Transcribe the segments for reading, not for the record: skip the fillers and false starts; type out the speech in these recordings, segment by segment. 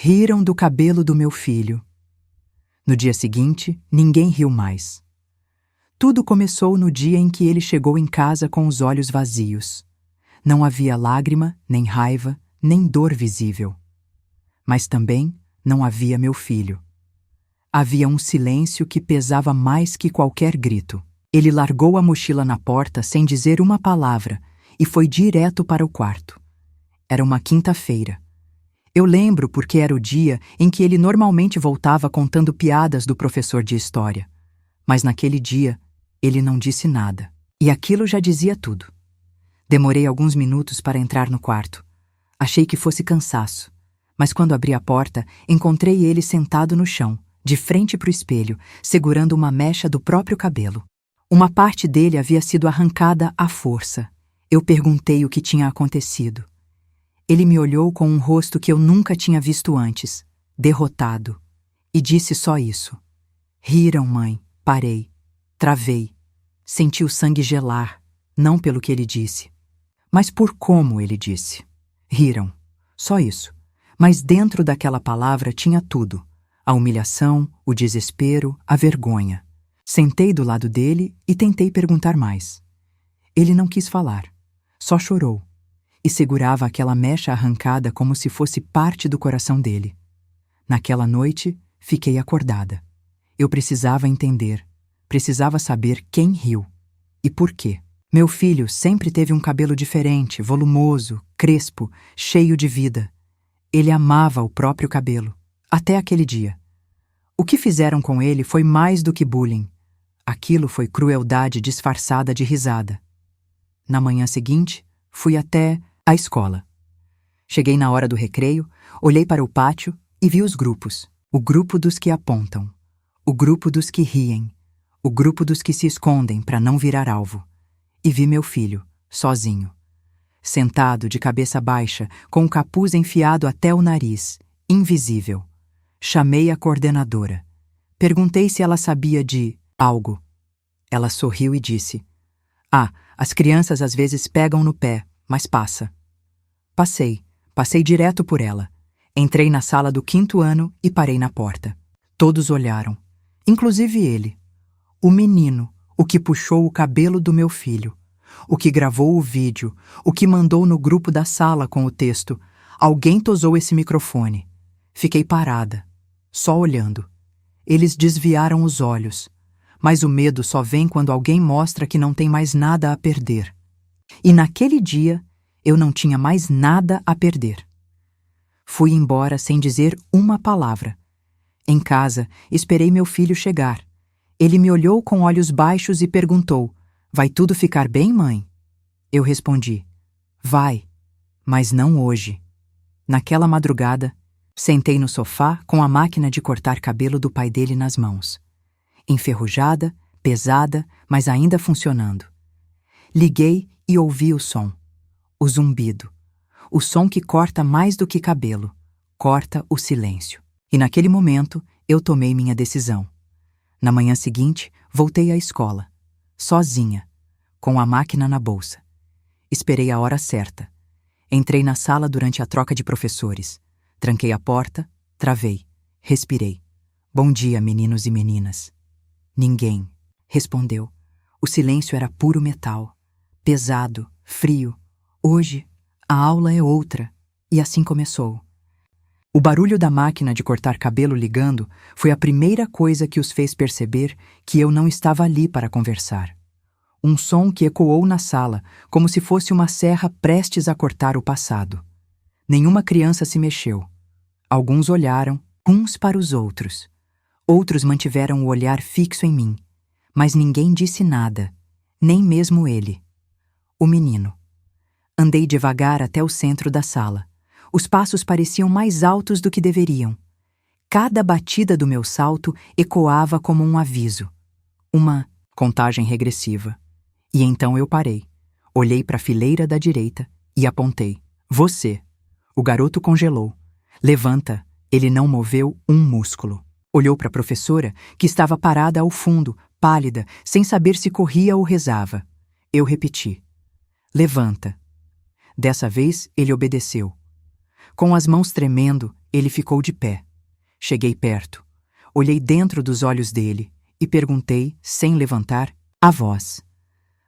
Riram do cabelo do meu filho. No dia seguinte, ninguém riu mais. Tudo começou no dia em que ele chegou em casa com os olhos vazios. Não havia lágrima, nem raiva, nem dor visível. Mas também não havia meu filho. Havia um silêncio que pesava mais que qualquer grito. Ele largou a mochila na porta sem dizer uma palavra e foi direto para o quarto. Era uma quinta-feira. Eu lembro porque era o dia em que ele normalmente voltava contando piadas do professor de história. Mas naquele dia, ele não disse nada. E aquilo já dizia tudo. Demorei alguns minutos para entrar no quarto. Achei que fosse cansaço. Mas quando abri a porta, encontrei ele sentado no chão, de frente para o espelho, segurando uma mecha do próprio cabelo. Uma parte dele havia sido arrancada à força. Eu perguntei o que tinha acontecido. Ele me olhou com um rosto que eu nunca tinha visto antes, derrotado, e disse só isso. Riram, mãe. Parei. Travei. Senti o sangue gelar, não pelo que ele disse, mas por como ele disse. Riram. Só isso. Mas dentro daquela palavra tinha tudo. A humilhação, o desespero, a vergonha. Sentei do lado dele e tentei perguntar mais. Ele não quis falar. Só chorou. E segurava aquela mecha arrancada como se fosse parte do coração dele. Naquela noite, fiquei acordada. Eu precisava entender. Precisava saber quem riu. E por quê. Meu filho sempre teve um cabelo diferente, volumoso, crespo, cheio de vida. Ele amava o próprio cabelo. Até aquele dia. O que fizeram com ele foi mais do que bullying. Aquilo foi crueldade disfarçada de risada. Na manhã seguinte, fui até a escola. Cheguei na hora do recreio, olhei para o pátio e vi os grupos. O grupo dos que apontam. O grupo dos que riem. O grupo dos que se escondem para não virar alvo. E vi meu filho, sozinho. Sentado de cabeça baixa, com o capuz enfiado até o nariz, invisível. Chamei a coordenadora. Perguntei se ela sabia de algo. Ela sorriu e disse: as crianças às vezes pegam no pé, mas passa. Passei direto por ela. Entrei na sala do 5º ano e parei na porta. Todos olharam, inclusive ele. O menino, o que puxou o cabelo do meu filho, o que gravou o vídeo, o que mandou no grupo da sala com o texto: alguém tosou esse microfone. Fiquei parada, só olhando. Eles desviaram os olhos, mas o medo só vem quando alguém mostra que não tem mais nada a perder. E naquele dia, eu não tinha mais nada a perder. Fui embora sem dizer uma palavra. Em casa, esperei meu filho chegar. Ele me olhou com olhos baixos e perguntou: vai tudo ficar bem, mãe? Eu respondi: vai, mas não hoje. Naquela madrugada, sentei no sofá com a máquina de cortar cabelo do pai dele nas mãos. Enferrujada, pesada, mas ainda funcionando. Liguei e ouvi o som. O zumbido. O som que corta mais do que cabelo. Corta o silêncio. E naquele momento, eu tomei minha decisão. Na manhã seguinte, voltei à escola. Sozinha, com a máquina na bolsa. Esperei a hora certa. Entrei na sala durante a troca de professores. Tranquei a porta, travei, respirei. Bom dia, meninos e meninas. Ninguém respondeu. O silêncio era puro metal. Pesado, frio. Hoje, a aula é outra. E assim começou. O barulho da máquina de cortar cabelo ligando foi a primeira coisa que os fez perceber que eu não estava ali para conversar. Um som que ecoou na sala, como se fosse uma serra prestes a cortar o passado. Nenhuma criança se mexeu. Alguns olharam, uns para os outros. Outros mantiveram o olhar fixo em mim. Mas ninguém disse nada, nem mesmo ele. O menino. Andei devagar até o centro da sala. Os passos pareciam mais altos do que deveriam. Cada batida do meu salto ecoava como um aviso. Uma contagem regressiva. E então eu parei. Olhei para a fileira da direita e apontei. Você. O garoto congelou. Levanta. Ele não moveu um músculo. Olhou para a professora, que estava parada ao fundo, pálida, sem saber se corria ou rezava. Eu repeti. Levanta. Dessa vez, ele obedeceu. Com as mãos tremendo, Ele ficou de pé. Cheguei perto. Olhei dentro dos olhos dele e perguntei, sem levantar, a voz.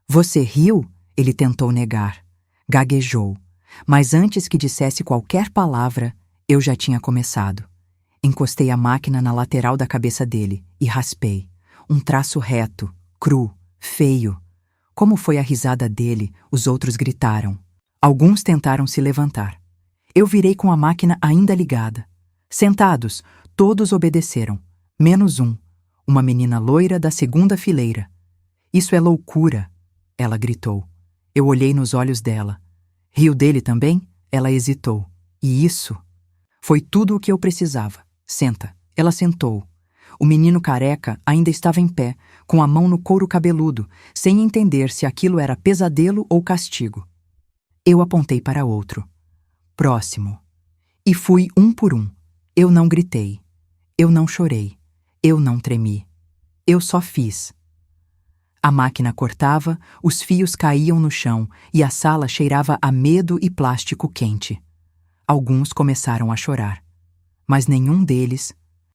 Você riu? Ele tentou negar. Gaguejou. Mas antes que dissesse qualquer palavra, eu já tinha começado. Encostei a máquina na lateral da cabeça dele e raspei. Um traço reto, cru, feio. Como foi a risada dele, os outros gritaram. Alguns tentaram se levantar. Eu virei com a máquina ainda ligada. Sentados, todos obedeceram, menos um, uma menina loira da segunda fileira. Isso é loucura, ela gritou. Eu olhei nos olhos dela. Riu dele também? Ela hesitou. E isso? Foi tudo o que eu precisava. Senta. Ela sentou. O menino careca ainda estava em pé, com a mão no couro cabeludo, sem entender se aquilo era pesadelo ou castigo. Eu apontei para outro. Próximo. E fui um por um. Eu não gritei. Eu não chorei. Eu não tremi. Eu só fiz. A máquina cortava, os fios caíam no chão e a sala cheirava a medo e plástico quente. Alguns começaram a chorar. Mas nenhum deles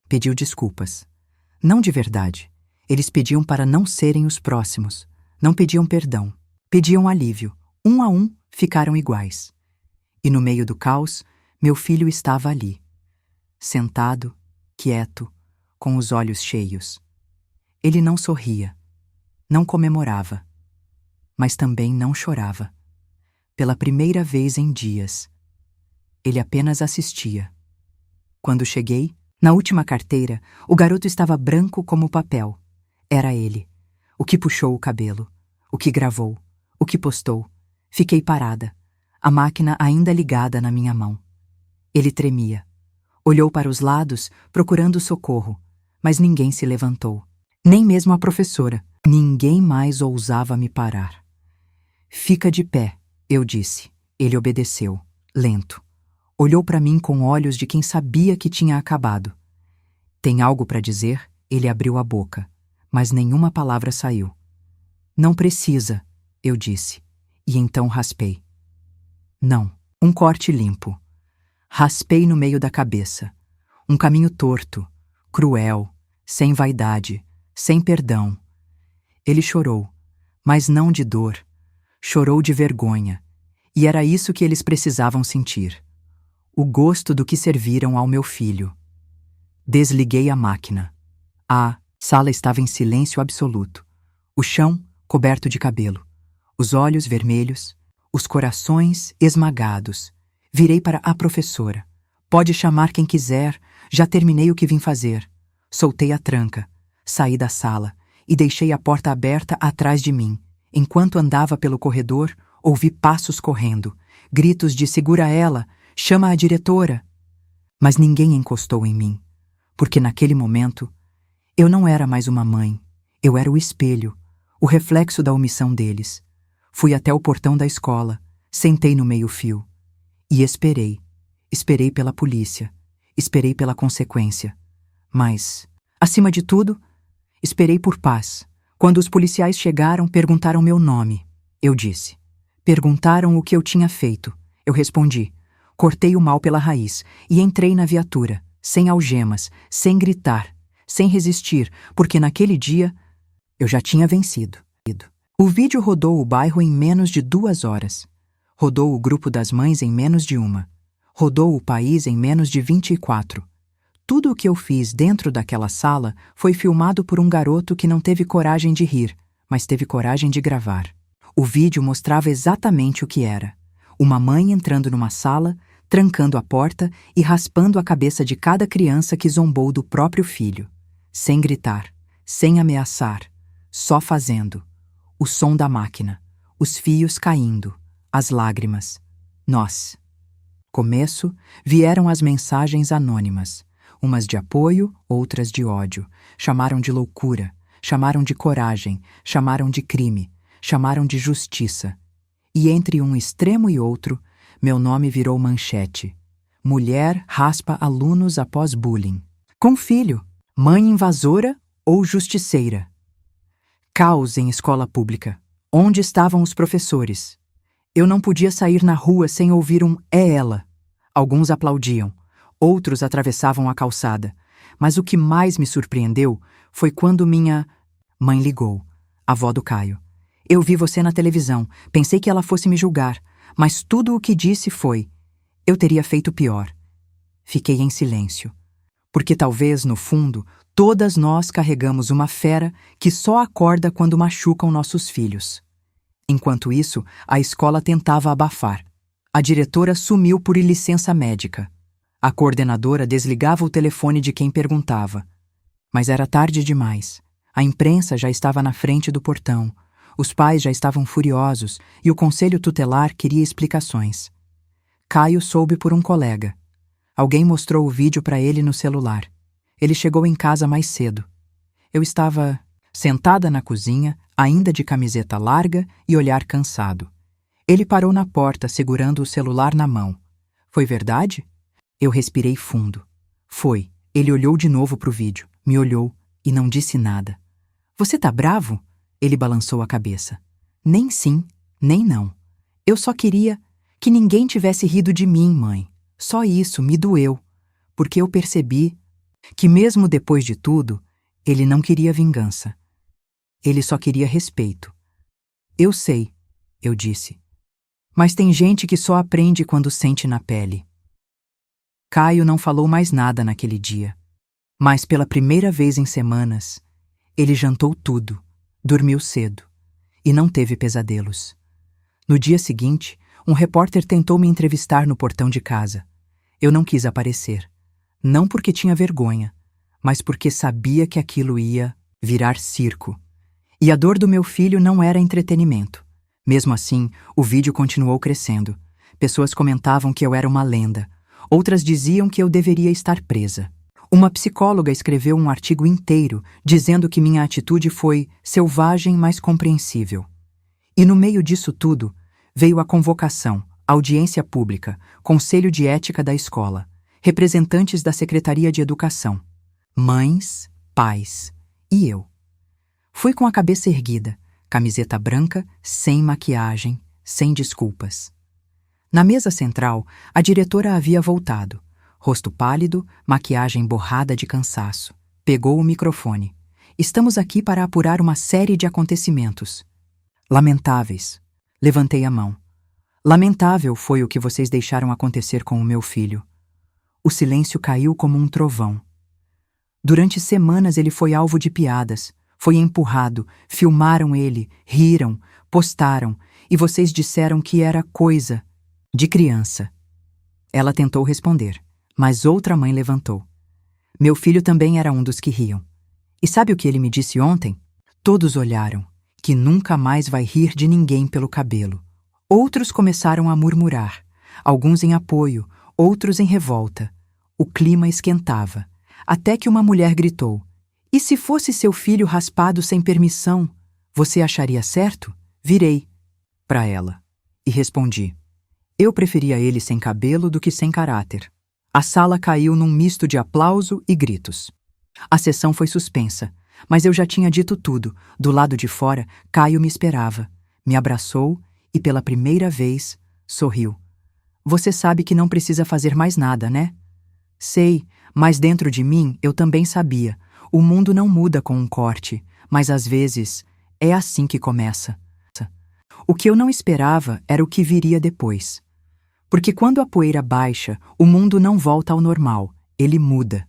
pediu desculpas. Não de verdade. Eles pediam para não serem os próximos. Não pediam perdão. Pediam alívio. Um a um, ficaram iguais. E no meio do caos, meu filho estava ali. Sentado, quieto, com os olhos cheios. Ele não sorria. Não comemorava. Mas também não chorava. Pela primeira vez em dias. Ele apenas assistia. Quando cheguei, na última carteira, o garoto estava branco como papel. Era ele. O que puxou o cabelo. O que gravou. O que postou. Fiquei parada. A máquina ainda ligada na minha mão. Ele tremia. Olhou para os lados, procurando socorro. Mas ninguém se levantou. Nem mesmo a professora. Ninguém mais ousava me parar. Fica de pé, eu disse. Ele obedeceu, lento. Olhou para mim com olhos de quem sabia que tinha acabado. Tem algo para dizer? Ele abriu a boca, mas nenhuma palavra saiu. Não precisa, eu disse, e então raspei. Não, um corte limpo. Raspei no meio da cabeça. Um caminho torto, cruel, sem vaidade, sem perdão. Ele chorou, mas não de dor. Chorou de vergonha. E era isso que eles precisavam sentir. O gosto do que serviram ao meu filho. Desliguei a máquina. A sala estava em silêncio absoluto. O chão coberto de cabelo. Os olhos vermelhos. Os corações esmagados. Virei para a professora. Pode chamar quem quiser, já terminei o que vim fazer. Soltei a tranca. Saí da sala e deixei a porta aberta atrás de mim. Enquanto andava pelo corredor, ouvi passos correndo. Gritos de segura ela, chama a diretora. Mas ninguém encostou em mim, porque naquele momento eu não era mais uma mãe. Eu era o espelho, o reflexo da omissão deles. Fui até o portão da escola, sentei no meio-fio e esperei. Esperei pela polícia, esperei pela consequência. Mas, acima de tudo, esperei por paz. Quando os policiais chegaram, perguntaram meu nome. Eu disse. Perguntaram o que eu tinha feito. Eu respondi. Cortei o mal pela raiz e entrei na viatura, sem algemas, sem gritar, sem resistir, porque naquele dia eu já tinha vencido. O vídeo rodou o bairro em menos de 2 horas. Rodou o grupo das mães em menos de 1. Rodou o país em menos de 24. Tudo o que eu fiz dentro daquela sala foi filmado por um garoto que não teve coragem de rir, mas teve coragem de gravar. O vídeo mostrava exatamente o que era. Uma mãe entrando numa sala, trancando a porta e raspando a cabeça de cada criança que zombou do próprio filho. Sem gritar, sem ameaçar, só fazendo. O som da máquina, os fios caindo, as lágrimas. Nós. Começo, vieram as mensagens anônimas. Umas de apoio, outras de ódio. Chamaram de loucura, chamaram de coragem, chamaram de crime, chamaram de justiça. E entre um extremo e outro, meu nome virou manchete. Mulher raspa alunos após bullying. Com filho, mãe invasora ou justiceira. Caos em escola pública. Onde estavam os professores? Eu não podia sair na rua sem ouvir um "é ela". Alguns aplaudiam, Outros atravessavam a calçada, mas o que mais me surpreendeu foi quando minha mãe ligou, a avó do Caio. Eu vi você na televisão, pensei que ela fosse me julgar, mas tudo o que disse foi: eu teria feito pior. Fiquei em silêncio, porque talvez, no fundo, todas nós carregamos uma fera que só acorda quando machucam nossos filhos. Enquanto isso, a escola tentava abafar. A diretora sumiu por licença médica. A coordenadora desligava o telefone de quem perguntava. Mas era tarde demais. A imprensa já estava na frente do portão. Os pais já estavam furiosos e o conselho tutelar queria explicações. Caio soube por um colega. Alguém mostrou o vídeo para ele no celular. Ele chegou em casa mais cedo. Eu estava sentada na cozinha, ainda de camiseta larga e olhar cansado. Ele parou na porta, segurando o celular na mão. Foi verdade? Eu respirei fundo. Foi. Ele olhou de novo para o vídeo, me olhou e não disse nada. Você tá bravo? Ele balançou a cabeça. Nem sim, nem não. Eu só queria que ninguém tivesse rido de mim, mãe. Só isso me doeu, porque eu percebi que mesmo depois de tudo, ele não queria vingança. Ele só queria respeito. Eu sei, eu disse. Mas tem gente que só aprende quando sente na pele. Caio não falou mais nada naquele dia. Mas pela primeira vez em semanas, ele jantou tudo, dormiu cedo e não teve pesadelos. No dia seguinte, um repórter tentou me entrevistar no portão de casa. Eu não quis aparecer. Não porque tinha vergonha, mas porque sabia que aquilo ia virar circo. E a dor do meu filho não era entretenimento. Mesmo assim, o vídeo continuou crescendo. Pessoas comentavam que eu era uma lenda. Outras diziam que eu deveria estar presa. Uma psicóloga escreveu um artigo inteiro dizendo que minha atitude foi selvagem, mas compreensível. E no meio disso tudo, veio a convocação, audiência pública, conselho de ética da escola, representantes da Secretaria de Educação, mães, pais e eu. Fui com a cabeça erguida, camiseta branca, sem maquiagem, sem desculpas. Na mesa central, a diretora havia voltado. Rosto pálido, maquiagem borrada de cansaço. Pegou o microfone. Estamos aqui para apurar uma série de acontecimentos. Lamentáveis. Levantei a mão. Lamentável foi o que vocês deixaram acontecer com o meu filho. O silêncio caiu como um trovão. Durante semanas ele foi alvo de piadas. Foi empurrado, filmaram ele, riram, postaram, e vocês disseram que era coisa de criança. Ela tentou responder, mas outra mãe levantou. Meu filho também era um dos que riam. E sabe o que ele me disse ontem? Todos olharam, que nunca mais vai rir de ninguém pelo cabelo. Outros começaram a murmurar, alguns em apoio, outros em revolta. O clima esquentava, até que uma mulher gritou: e se fosse seu filho raspado sem permissão, você acharia certo? Virei para ela e respondi: eu preferia ele sem cabelo do que sem caráter. A sala caiu num misto de aplauso e gritos. A sessão foi suspensa, mas eu já tinha dito tudo. Do lado de fora, Caio me esperava, me abraçou e pela primeira vez sorriu. Você sabe que não precisa fazer mais nada, né? Sei, mas dentro de mim eu também sabia. O mundo não muda com um corte, mas às vezes é assim que começa. O que eu não esperava era o que viria depois. Porque quando a poeira baixa, o mundo não volta ao normal, ele muda.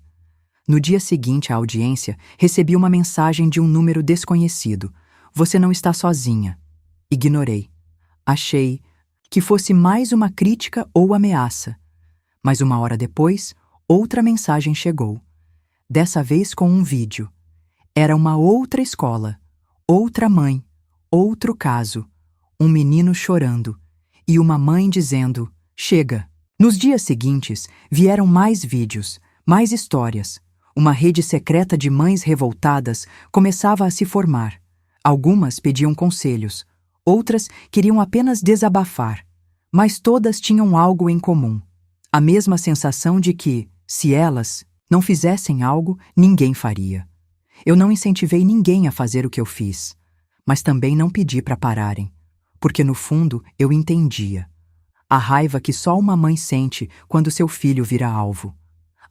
No dia seguinte à audiência, recebi uma mensagem de um número desconhecido. Você não está sozinha. Ignorei. Achei que fosse mais uma crítica ou ameaça. Mas uma hora depois, outra mensagem chegou. Dessa vez com um vídeo. Era uma outra escola, outra mãe, outro caso. Um menino chorando e uma mãe dizendo: chega. Nos dias seguintes, vieram mais vídeos, mais histórias. Uma rede secreta de mães revoltadas começava a se formar. Algumas pediam conselhos, outras queriam apenas desabafar, mas todas tinham algo em comum. A mesma sensação de que, se elas não fizessem algo, ninguém faria. Eu não incentivei ninguém a fazer o que eu fiz, mas também não pedi para pararem, porque no fundo eu entendia. A raiva que só uma mãe sente quando seu filho vira alvo.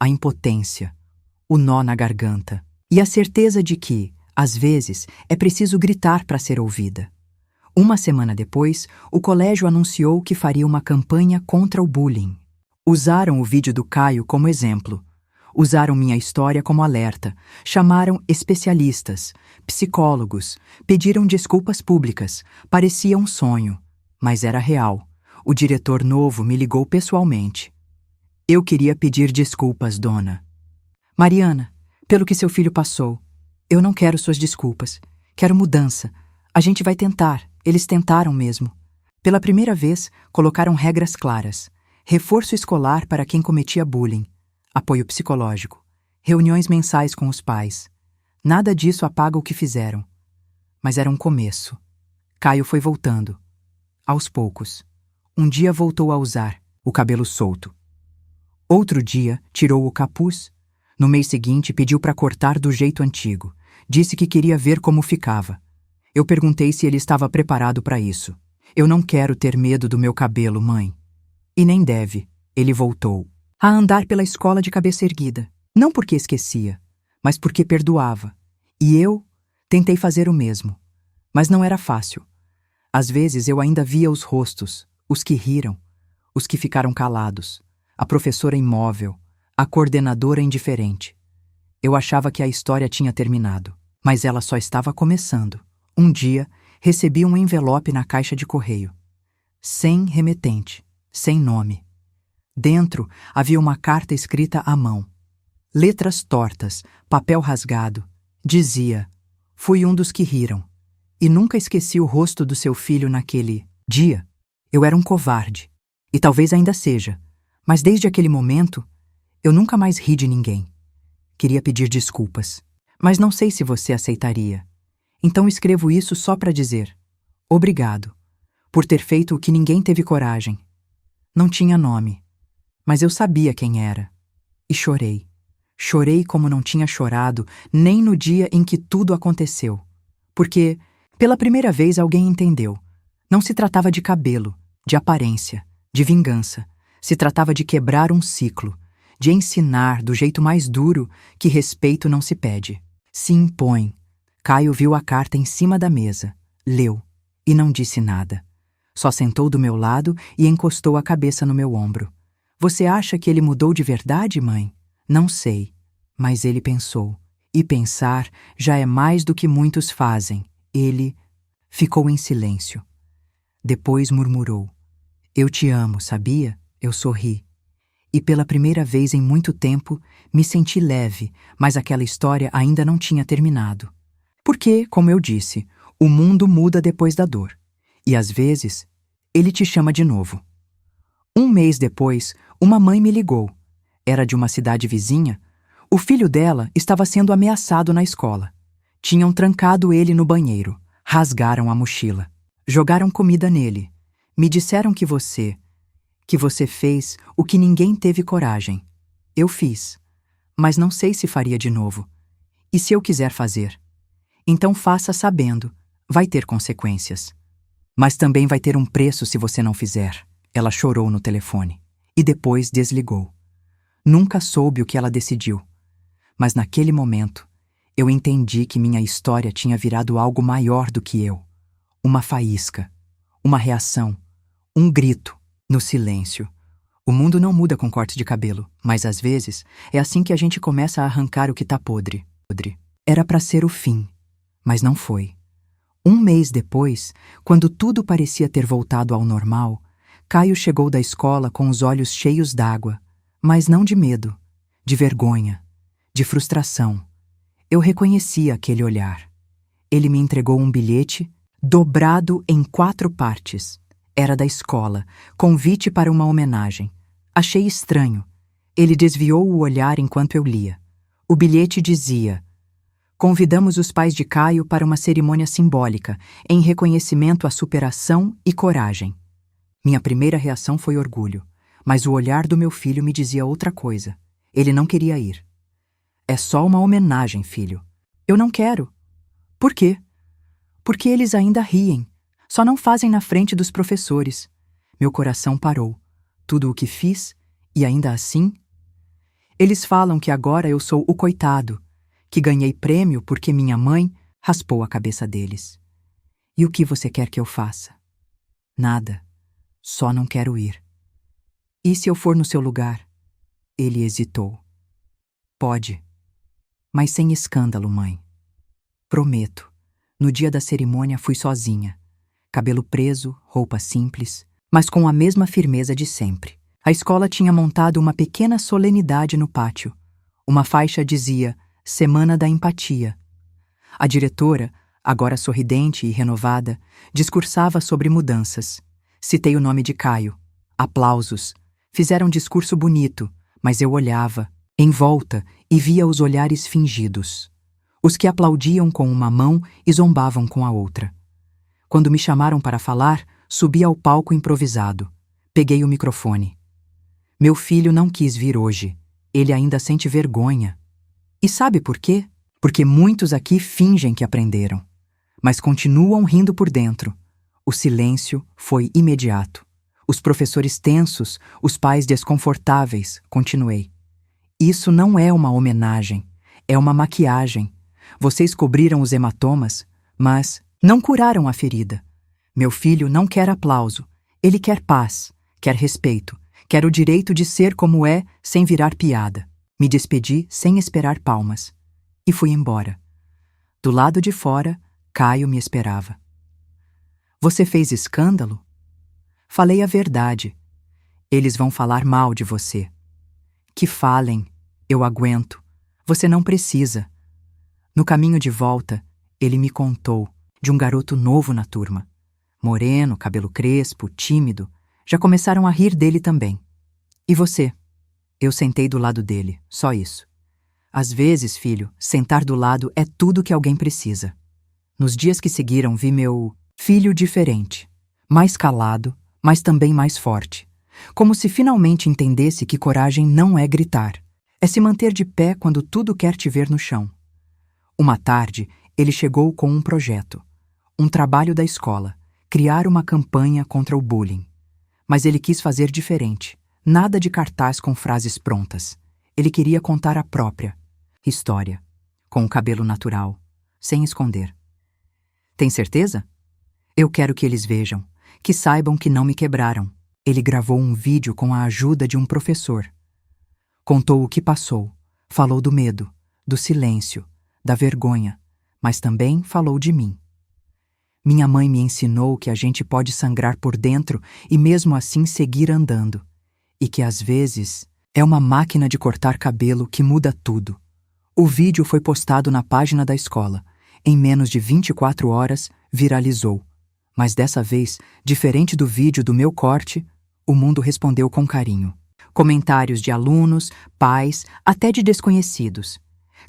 a impotência, o nó na garganta e a certeza de que, às vezes, é preciso gritar para ser ouvida. Uma semana depois, o colégio anunciou que faria uma campanha contra o bullying. Usaram o vídeo do Caio como exemplo. Usaram minha história como alerta. Chamaram especialistas, psicólogos, pediram desculpas públicas. Parecia um sonho, mas era real. O diretor novo me ligou pessoalmente. Eu queria pedir desculpas, dona. Mariana, pelo que seu filho passou. Eu não quero suas desculpas. Quero mudança. A gente vai tentar. Eles tentaram mesmo. Pela primeira vez, colocaram regras claras. Reforço escolar para quem cometia bullying. Apoio psicológico. Reuniões mensais com os pais. Nada disso apaga o que fizeram. Mas era um começo. Caio foi voltando. Aos poucos. Um dia voltou a usar o cabelo solto. Outro dia, tirou o capuz. No mês seguinte, pediu para cortar do jeito antigo. Disse que queria ver como ficava. Eu perguntei se ele estava preparado para isso. Eu não quero ter medo do meu cabelo, mãe. E nem deve. Ele voltou a andar pela escola de cabeça erguida. Não porque esquecia, mas porque perdoava. E eu tentei fazer o mesmo. Mas não era fácil. Às vezes eu ainda via os rostos, os que riram, os que ficaram calados, a professora imóvel, a coordenadora indiferente. Eu achava que a história tinha terminado, mas ela só estava começando. Um dia, recebi um envelope na caixa de correio. Sem remetente, sem nome. Dentro havia uma carta escrita à mão. Letras tortas, papel rasgado. Dizia: fui um dos que riram. E nunca esqueci o rosto do seu filho naquele dia. Eu era um covarde. E talvez ainda seja. Mas desde aquele momento, eu nunca mais ri de ninguém. Queria pedir desculpas. Mas não sei se você aceitaria. Então escrevo isso só para dizer: obrigado, por ter feito o que ninguém teve coragem. Não tinha nome, mas eu sabia quem era. E chorei. Chorei como não tinha chorado nem no dia em que tudo aconteceu. Porque, pela primeira vez, alguém entendeu. Não se tratava de cabelo, de aparência, de vingança. Se tratava de quebrar um ciclo, de ensinar do jeito mais duro que respeito não se pede. Se impõe. Caio viu a carta em cima da mesa, leu e não disse nada. Só sentou do meu lado e encostou a cabeça no meu ombro. Você acha que ele mudou de verdade, mãe? Não sei, mas ele pensou. E pensar já é mais do que muitos fazem. Ele ficou em silêncio. Depois murmurou: eu te amo, sabia? Eu sorri. E pela primeira vez em muito tempo, me senti leve, mas aquela história ainda não tinha terminado. Porque, como eu disse, o mundo muda depois da dor. E às vezes, ele te chama de novo. Um mês depois, uma mãe me ligou. Era de uma cidade vizinha. O filho dela estava sendo ameaçado na escola. Tinham trancado ele no banheiro. Rasgaram a mochila. Jogaram comida nele. Me disseram que você fez o que ninguém teve coragem. Eu fiz. Mas não sei se faria de novo. E se eu quiser fazer? Então faça sabendo, vai ter consequências. Mas também vai ter um preço se você não fizer. Ela chorou no telefone. E depois desligou. Nunca soube o que ela decidiu. Mas naquele momento, eu entendi que minha história tinha virado algo maior do que eu. Uma faísca, uma reação, um grito, no silêncio. O mundo não muda com corte de cabelo, mas às vezes é assim que a gente começa a arrancar o que tá podre. Era para ser o fim. Mas não foi. Um mês depois, quando tudo parecia ter voltado ao normal, Caio chegou da escola com os olhos cheios d'água, mas não de medo, de vergonha, de frustração. Eu reconhecia aquele olhar. Ele me entregou um bilhete dobrado em 4 partes. Era da escola, convite para uma homenagem. Achei estranho. Ele desviou o olhar enquanto eu lia. O bilhete dizia: convidamos os pais de Caio para uma cerimônia simbólica, em reconhecimento à superação e coragem. Minha primeira reação foi orgulho, mas o olhar do meu filho me dizia outra coisa. Ele não queria ir. É só uma homenagem, filho. Eu não quero. Por quê? Porque eles ainda riem. Só não fazem na frente dos professores. Meu coração parou. Tudo o que fiz, e ainda assim... Eles falam que agora eu sou o coitado, que ganhei prêmio porque minha mãe raspou a cabeça deles. E o que você quer que eu faça? Nada. Só não quero ir. E se eu for no seu lugar? Ele hesitou. Pode. Mas sem escândalo, mãe. Prometo. No dia da cerimônia fui sozinha. Cabelo preso, roupa simples, mas com a mesma firmeza de sempre. A escola tinha montado uma pequena solenidade no pátio. Uma faixa dizia Semana da Empatia. A diretora, agora sorridente e renovada, discursava sobre mudanças. Citei o nome de Caio. Aplausos. Fizeram um discurso bonito, mas eu olhava, em volta, e via os olhares fingidos. Os que aplaudiam com uma mão e zombavam com a outra. Quando me chamaram para falar, subi ao palco improvisado. Peguei o microfone. Meu filho não quis vir hoje. Ele ainda sente vergonha. E sabe por quê? Porque muitos aqui fingem que aprenderam, mas continuam rindo por dentro. O silêncio foi imediato. Os professores tensos, os pais desconfortáveis, continuei. Isso não é uma homenagem, é uma maquiagem. Vocês cobriram os hematomas, mas não curaram a ferida. Meu filho não quer aplauso, ele quer paz, quer respeito, quer o direito de ser como é sem virar piada. Me despedi sem esperar palmas. E fui embora. Do lado de fora, Caio me esperava. Você fez escândalo? Falei a verdade. Eles vão falar mal de você. Que falem, eu aguento. Você não precisa. No caminho de volta, ele me contou de um garoto novo na turma. Moreno, cabelo crespo, tímido. Já começaram a rir dele também. E você? Eu sentei do lado dele, só isso. Às vezes, filho, sentar do lado é tudo que alguém precisa. Nos dias que seguiram, vi meu filho diferente. Mais calado, mas também mais forte. Como se finalmente entendesse que coragem não é gritar. É se manter de pé quando tudo quer te ver no chão. Uma tarde, ele chegou com um projeto. Um trabalho da escola. Criar uma campanha contra o bullying. Mas ele quis fazer diferente. Nada de cartaz com frases prontas. Ele queria contar a própria história, com o cabelo natural, sem esconder. Tem certeza? Eu quero que eles vejam, que saibam que não me quebraram. Ele gravou um vídeo com a ajuda de um professor. Contou o que passou, falou do medo, do silêncio, da vergonha, mas também falou de mim. Minha mãe me ensinou que a gente pode sangrar por dentro e mesmo assim seguir andando. E que às vezes é uma máquina de cortar cabelo que muda tudo. O vídeo foi postado na página da escola. Em menos de 24 horas, viralizou. Mas dessa vez, diferente do vídeo do meu corte, o mundo respondeu com carinho. Comentários de alunos, pais, até de desconhecidos.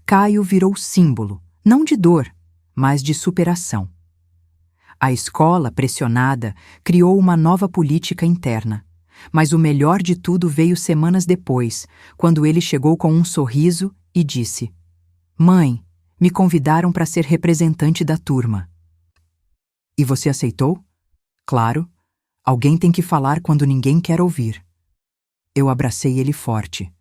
Caio virou símbolo, não de dor, mas de superação. A escola, pressionada, criou uma nova política interna. Mas o melhor de tudo veio semanas depois, quando ele chegou com um sorriso e disse: Mãe, me convidaram para ser representante da turma. E você aceitou? Claro, alguém tem que falar quando ninguém quer ouvir. Eu abracei ele forte.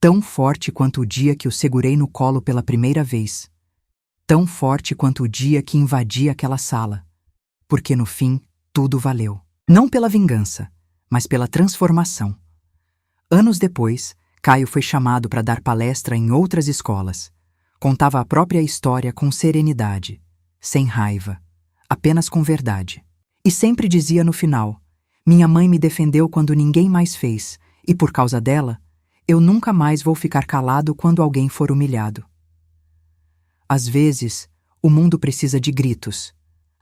Tão forte quanto o dia que o segurei no colo pela primeira vez. Tão forte quanto o dia que invadi aquela sala. Porque no fim, tudo valeu. Não pela vingança, mas pela transformação. Anos depois, Caio foi chamado para dar palestra em outras escolas. Contava a própria história com serenidade, sem raiva, apenas com verdade. E sempre dizia no final: minha mãe me defendeu quando ninguém mais fez, e por causa dela, eu nunca mais vou ficar calado quando alguém for humilhado. Às vezes, o mundo precisa de gritos,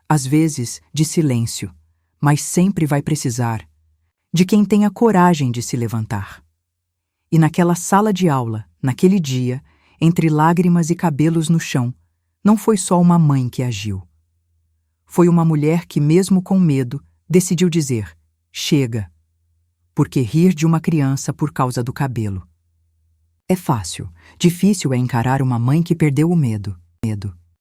às vezes de silêncio, mas sempre vai precisar de quem tenha coragem de se levantar. E naquela sala de aula, naquele dia, entre lágrimas e cabelos no chão, não foi só uma mãe que agiu. Foi uma mulher que, mesmo com medo, decidiu dizer: chega. Porque rir de uma criança por causa do cabelo é fácil, difícil é encarar uma mãe que perdeu o medo.